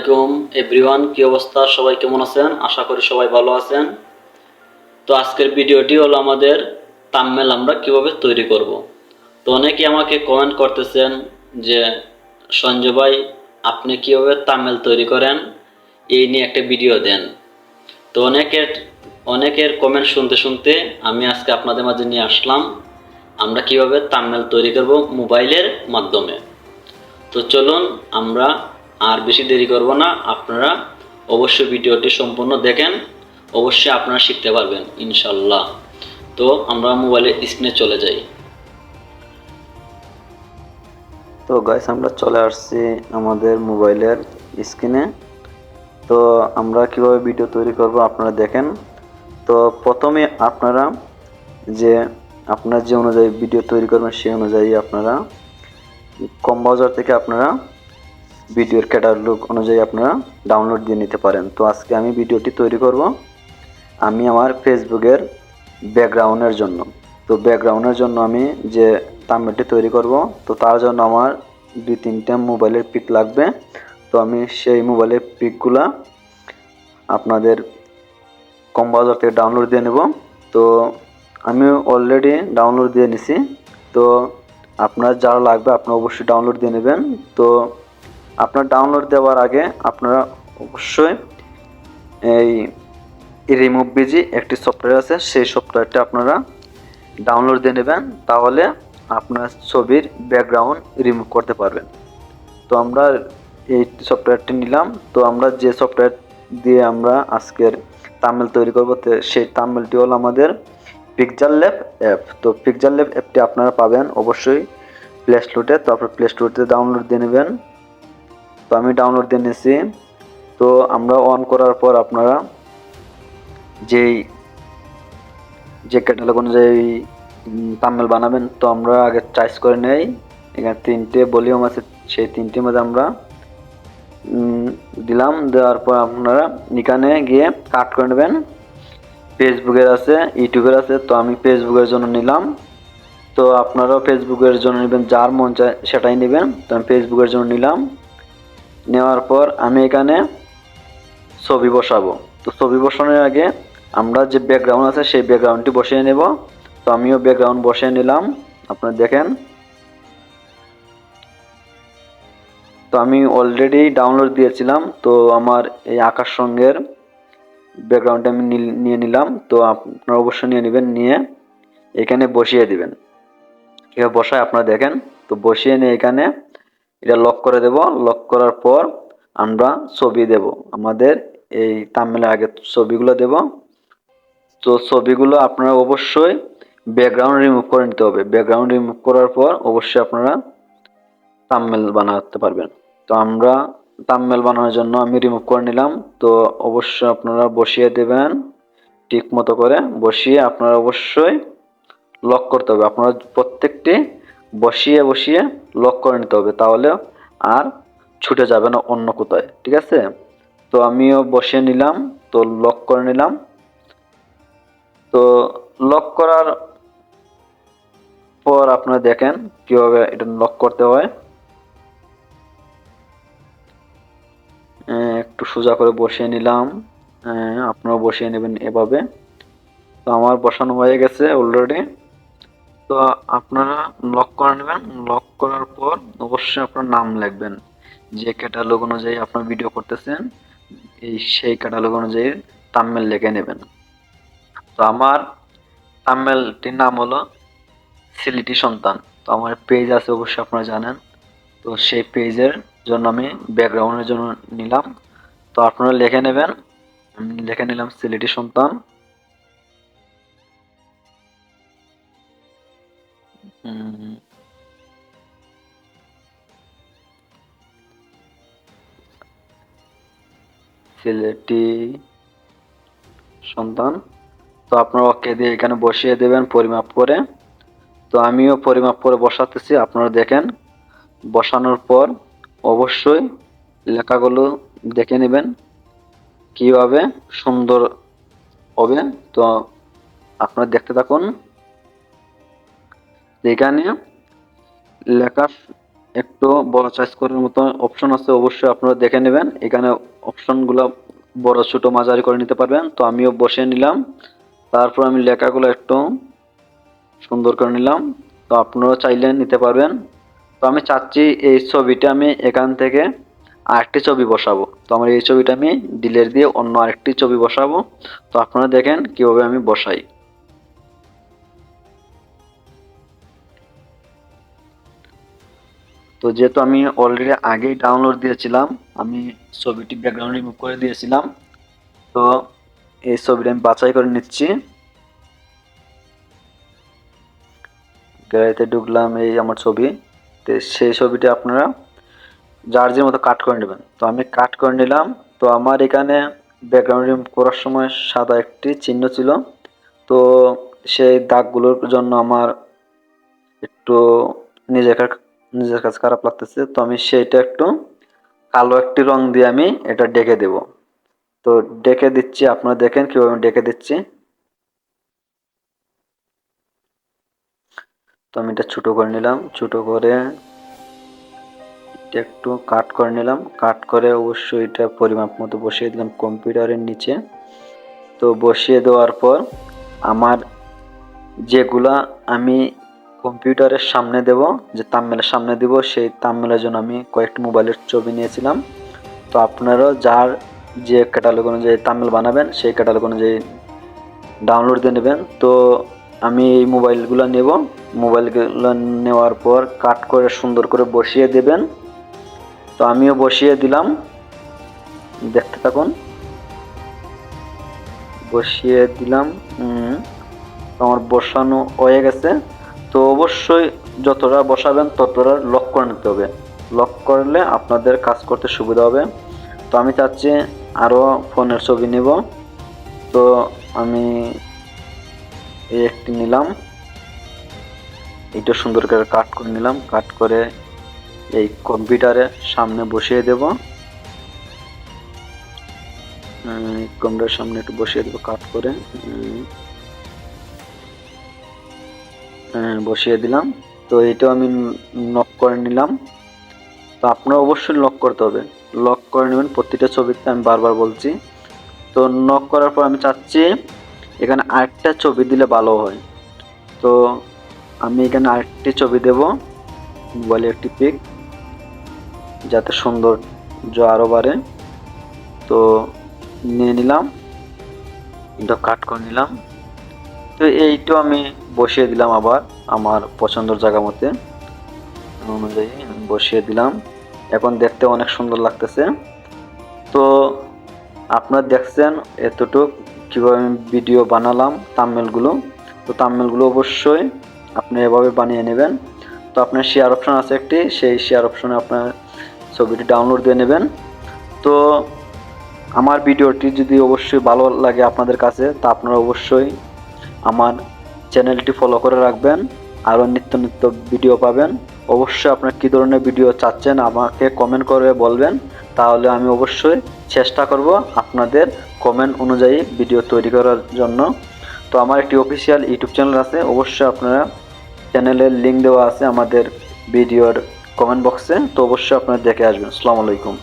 আলাইকুম এভরিওয়ান, কি অবস্থা? সবাই কেমন আছেন? আশা করি সবাই ভালো আছেন। তো আজকের ভিডিওটি হলো আমাদের থাম্বনেল আমরা কিভাবে তৈরি করব। তো অনেকে আমাকে কমেন্ট করতেছেন যে সঞ্জয় ভাই, আপনি কিভাবে থাম্বনেল তৈরি করেন, এই নিয়ে একটা ভিডিও দেন। তো অনেকের কমেন্ট শুনতে শুনতে আমি আজকে আপনাদের মাঝে নিয়ে আসলাম আমরা কিভাবে থাম্বনেল তৈরি করব মোবাইলের মাধ্যমে। তো চলুন, আমরা আর বেশি দেরি করব না, আপনারা অবশ্যই ভিডিওটি সম্পূর্ণ দেখেন, অবশ্যই আপনারা শিখতে পারবেন ইনশাল্লাহ। তো আমরা মোবাইলের স্ক্রিনে চলে যাই। তো গাইস, আমরা চলে আসছি আমাদের মোবাইলের স্ক্রিনে। তো আমরা কিভাবে ভিডিও তৈরি করব আপনারা দেখেন। তো প্রথমে আপনারা যে আপনার যে অনুযায়ী ভিডিও তৈরি করবেন সেই অনুযায়ী আপনারা কম বাজার থেকে আপনারা ভিডিওর ক্যাটালগ অনুযায়ী আপনারা ডাউনলোড দিয়ে নিতে পারেন। তো আজকে আমি ভিডিওটি তৈরি করব আমি আমার ফেসবুকের ব্যাকগ্রাউন্ডের জন্য। তো ব্যাকগ্রাউন্ডের জন্য আমি যে থাম্বনেলটি তৈরি করব, তো তার জন্য আমার 2-3টা মোবাইলের পিক লাগবে। তো আমি সেই মোবাইলের পিকগুলা আপনাদের কম বাজার থেকে ডাউনলোড দিয়ে নেব। তো আমি অলরেডি ডাউনলোড দিয়ে নিছি। তো আপনার যারা লাগবে আপনারা অবশ্যই ডাউনলোড দিয়ে নেবেন। তো আপনার ডাউনলোড দেওয়ার আগে আপনারা অবশ্যই এই রিমুভ বিজি একটি সফটওয়্যার আছে, সেই সফটওয়্যারটা আপনারা ডাউনলোড দিয়ে নেবেন, তাহলে আপনার ছবির ব্যাকগ্রাউন্ড রিমুভ করতে পারবেন। তো আমরা এই সফটওয়্যারটি নিলাম। তো আমরা যে সফটওয়্যার দিয়ে আমরা আজকের থাম্বনেল তৈরি করব, সেই থাম্বনেলটি হলো আমাদের পিক্সেল ল্যাব অ্যাপ। তো পিক্সেল ল্যাব অ্যাপটি আপনারা পাবেন অবশ্যই প্লে স্টোরে। তারপর প্লে স্টোরতে ডাউনলোড দিয়ে নেবেন। তো আমি ডাউনলোড দিয়ে নিয়েছি। তো আমরা অন করার পর আপনারা যে ক্যাটালগ অনুযায়ী থাম্বনেল বানাবেন, তো আমরা আগে চয়েস করে নেই। এখানে 3টে ভলিউম আছে, সেই 3টির মধ্যে আমরা দিলাম। দেওয়ার পর আপনারা এখানে গিয়ে কাট করে নেবেন। ফেসবুকের আছে, ইউটিউবের আছে, তো আমি ফেসবুকের জন্য নিলাম। তো আপনারাও ফেসবুকের জন্য নেবেন, যার মন চায় সেটাই নেবেন। তো আমি ফেসবুকের জন্য নিলাম। নেওয়ার পর আমি এখানে ছবি বসাবো। তো ছবি বসানোর আগে আমরা যে ব্যাকগ্রাউন্ড আছে সেই ব্যাকগ্রাউন্ডটি বসিয়ে নেব। তো আমিও ব্যাকগ্রাউন্ড বসিয়ে নিলাম, আপনারা দেখেন। তো আমি অলরেডি ডাউনলোড দিয়েছিলাম, তো আমার এই আকাশ সঙ্গের ব্যাকগ্রাউন্ডটা আমি নিয়ে নিলাম। তো আপনারা অবশ্যই নিয়ে নেবেন, নিয়ে এখানে বসিয়ে দিবেন। কীভাবে বসায় আপনারা দেখেন। তো বসিয়ে নিয়ে এখানে এটা লক করে দেব। লক করার পর আমরা ছবি দেব, আমাদের এই থাম্বনেলের আগে ছবিগুলো দেব। তো ছবিগুলো আপনারা অবশ্যই ব্যাকগ্রাউন্ড রিমুভ করে নিতে হবে। ব্যাকগ্রাউন্ড রিমুভ করার পর অবশ্যই আপনারা থাম্বনেল বানাতে পারবেন। তো আমরা থাম্বনেল বানানোর জন্য আমি রিমুভ করে নিলাম। তো অবশ্যই আপনারা বসিয়ে দেবেন, ঠিক মতো করে বসিয়ে আপনারা অবশ্যই লক করতে হবে। আপনারা প্রত্যেকটি বসিয়ে বসিয়ে লক করে নিতে হবে, তাহলে আর ছুটে যাবে না অন্য কোথায়, ঠিক আছে? তো আমিও বসিয়ে নিলাম, তো লক করে নিলাম। তো লক করার পর আপনারা দেখেন কিভাবে এটা লক করতে হয়। একটু সোজা করে বসিয়ে নিলাম, আপনারা বসিয়ে নেবেন এভাবে। তো আমার বসানো হয়ে গেছে অলরেডি। তো আপনারা লক করে নেবেন। লক করার পর অবশ্যই আপনার নাম লিখবেন, যে ক্যাটালগ অনুযায়ী আপনার ভিডিও করতেছেন সেই ক্যাটালগ অনুযায়ী থাম্বনেল লিখে নেবেন। তো আমার থাম্বনেলটির নাম হলো সিলেটি সন্তান। তো আমার পেজ আছে অবশ্যই আপনারা জানেন। তো সেই পেজের জন্য আমি ব্যাকগ্রাউন্ডের জন্য নিলাম। তো আপনারা লিখে নেবেন। আমি লিখে নিলাম সিলেটি সন্তান। সিলেটি সন্তান। তো আপনারা ওকে দিয়ে এখানে বসিয়ে দেবেন পরিমাপ করে। তো আমিও পরিমাপ করে বসাতেছি, আপনারা দেখেন। বসানোর পর অবশ্যই লেখাগুলো দেখে নেবেন কিভাবে সুন্দর হবে। তো আপনারা দেখতে থাকুন। এখানে লেখা একটু বড় সাইজ করার মতো অপশন আছে, অবশ্যই আপনারা দেখে নেবেন। এখানে অপশনগুলো বড় ছোট মাঝারি করে নিতে পারবেন। তো আমিও বসিয়ে নিলাম, তারপর আমি লেখাগুলো একটু সুন্দর করে নিলাম। তো আপনারা চাইলে নিতে পারবেন। তো আমি চাচ্ছি এই ছবিটা আমি এখান থেকে আরেকটি ছবি বসাবো। তো আমার এই ছবিটা আমি ডিলিট দিয়ে অন্য আরেকটি ছবি বসাবো। তো আপনারা দেখেন কিভাবে আমি বসাই। তো যেহেতু আমি অলরেডি আগেই ডাউনলোড দিয়েছিলাম, আমি ছবিটি ব্যাকগ্রাউন্ড রিমুভ করে দিয়েছিলাম। তো এই ছবিটা আমি বাছাই করে নিচ্ছি। গ্যালারিতে ঢুকলাম, এই আমার ছবি। তো সেই ছবিটা আপনারা যার যে মতো কাট করে নেবেন। তো আমি কাট করে নিলাম। তো আমার এখানে ব্যাকগ্রাউন্ড রিমুভ করার সময় সাদা একটি চিহ্ন ছিল। তো সেই দাগগুলোর জন্য আমার একটু নিজের নিজের কাছে খারাপ লাগতেছে। তো আমি সেইটা একটু কালো একটি রং দিয়ে আমি এটা ডেকে দেব। তো ডেকে দিচ্ছি, আপনারা দেখেন কিভাবে আমি ডেকে দিচ্ছি। তো আমি এটা ছোট করে নিলাম, ছোট করে এটা একটু কাট করে নিলাম। কাট করে অবশ্যই এটা পরিমাপ মতো বসিয়ে দিলাম কম্পিউটারের নিচে। তো বসিয়ে দেওয়ার পর আমার যেগুলা আমি কম্পিউটারের সামনে দেব, যে থাম্বনেলের সামনে দিব, সেই থাম্বনেলের জন্য আমি কয়েকটি মোবাইলের ছবি নিয়েছিলাম। তো আপনারাও যার যে ক্যাটালগ অনুযায়ী থাম্বনেল বানাবেন সেই ক্যাটালগ অনুযায়ী ডাউনলোড দিয়ে নেবেন। তো আমি এই মোবাইলগুলো নেব। মোবাইলগুলো নেওয়ার পর কাট করে সুন্দর করে বসিয়ে দেবেন। তো আমিও বসিয়ে দিলাম, দেখতে থাকুন। বসিয়ে দিলাম। আমার বসানো হয়ে গেছে। তো অবশ্যই যতটা বসাবেন ততটা লক করে নিতে হবে। লক করলে আপনাদের কাজ করতে সুবিধা হবে। তো আমি চাচ্ছি আরও ফোনের ছবি নেব। তো আমি এই একটি নিলাম, এটা সুন্দর করে কাট করে নিলাম। কাট করে এই কম্পিউটারের সামনে বসিয়ে দেব। কম্পিউটারের সামনে একটু বসিয়ে দেবো কাট করে। বসিয়ে দিলাম। তো এটাও আমি লক করে নিলাম। তো আপনারা অবশ্যই লক করতে হবে, লক করে নেবেন প্রতিটা ছবিতে, আমি বারবার বলছি। তো লক করার পর আমি চাচ্ছি এখানে আরেকটা ছবি দিলে ভালো হয়। তো আমি এখানে আরেকটি ছবি দেব, মোবাইলে একটি পিক, যাতে সৌন্দর্য আরও বাড়ে। তো নিয়ে নিলাম, এটা কাট করে নিলাম। তো এইটাও আমি বসিয়ে দিলাম আবার আমার পছন্দের জায়গা মতে অনুযায়ী বসিয়ে দিলাম। এখন দেখতে অনেক সুন্দর লাগতেছে। তো আপনারা দেখছেন এতটুক কীভাবে আমি ভিডিও বানালাম থাম্বনেলগুলো। তো থাম্বনেলগুলো অবশ্যই আপনি এভাবে বানিয়ে নেবেন। তো আপনার শেয়ার অপশন আছে একটি, সেই শেয়ার অপশনে আপনার ছবিটি ডাউনলোড দিয়ে নেবেন। তো আমার ভিডিওটি যদি অবশ্যই ভালো লাগে আপনাদের কাছে, তা আপনারা অবশ্যই আমার চ্যানেলটি ফলো করে রাখবেন, আরও নিত্য নিত্য ভিডিও পাবেন। অবশ্যই আপনারা কী ধরনের ভিডিও চাচ্ছেন আমাকে কমেন্ট করে বলবেন, তাহলে আমি অবশ্যই চেষ্টা করব আপনাদের কমেন্ট অনুযায়ী ভিডিও তৈরি করার জন্য। তো আমার একটি অফিসিয়াল ইউটিউব চ্যানেল আছে, অবশ্যই আপনারা চ্যানেলের লিঙ্ক দেওয়া আছে আমাদের ভিডিওর কমেন্ট বক্সে। তো অবশ্যই আপনারা দেখে আসবেন। আসসালামু আলাইকুম।